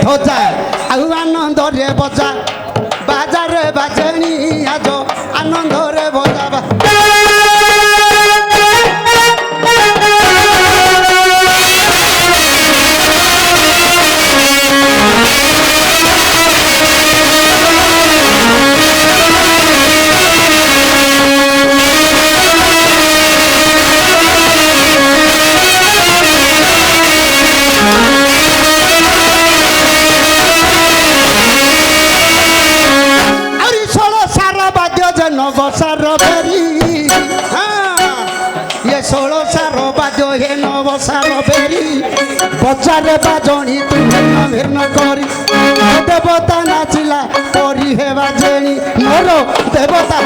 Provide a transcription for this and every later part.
ধজা ଆଉ ଆନନ୍ଦରେ ବଜା ବାଜାରେ ବାଜେଣି ଆଜ ଆନନ୍ଦରେ ବଜା নবসার বেরি ये 16 सार बाजो हे नवसार बेरी बजारे बाजणी तुम न करी देवता नाचिला परी हे बाजेणी मोर देवता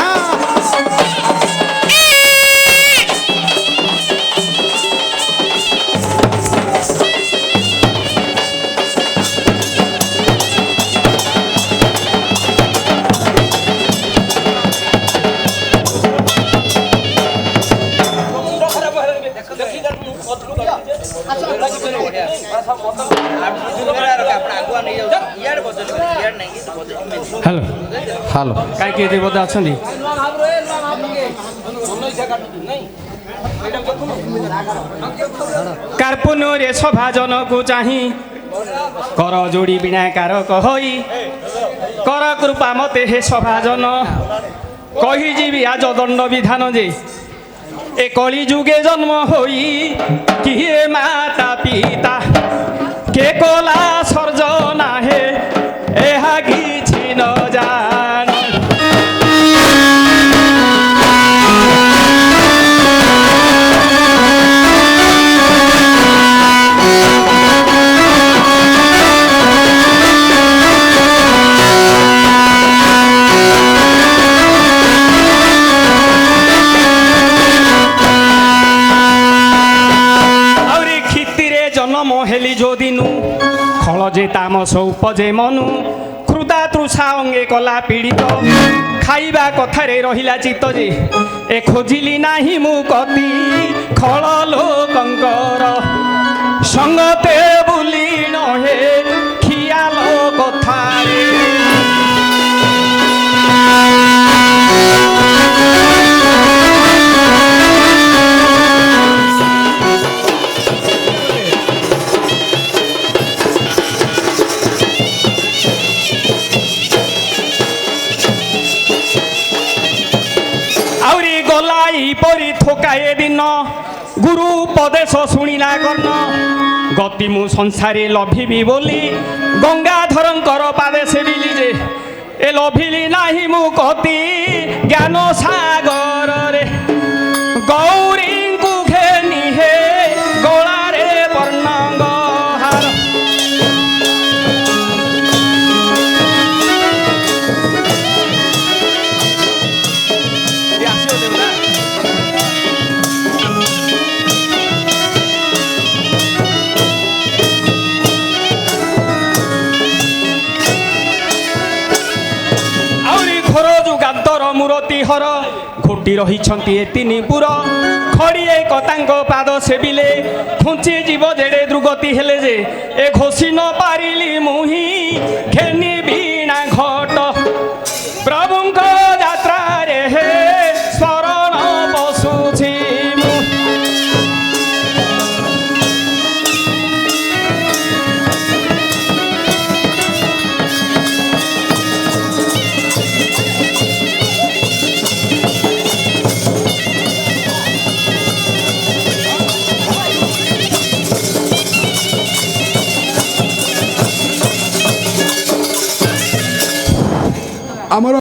हेलो हेलो कहीं किए बोधे अच्छा कार्पुन रे सभाजन को चाही कर जोड़ी बिनाकार कही कर कृपा मते हे सभाजन कही जीवी आज दंड विधान जे ए कली जुगे जन्म होई किए माता पिता के कोला सर्जना हे एहा किछि न जान हेली जो दिनु खल जे तामस उपजे मनु क्रुदा तृषा अंगे कला पीड़ित खाइबा कथारे रहिला चित्त जे ए खोजिली नाही मु कति खल लोकंकर संगते बुली नहे खियाल कथारे परी थोकाए दिन गुरु उपदेश शुणिला कर्ण गति मु संसारे लभिबी बोली गंगाधरंकर पादे सेविली जे ए लभिली नाही मु कति ज्ञान सागर रे गौरी को घेनी हे गोलारे वर्णंग हार मूर्ति हर घोटी रही तीन खड़िए कतांग पाद सेविले खुंची जीव जेड़े दुर्गति हेले जे ए घोषी न पारिली मुही घेनी बीणा घट प्रभुंक यात्रा रे हे शरण बसुछि ଆମର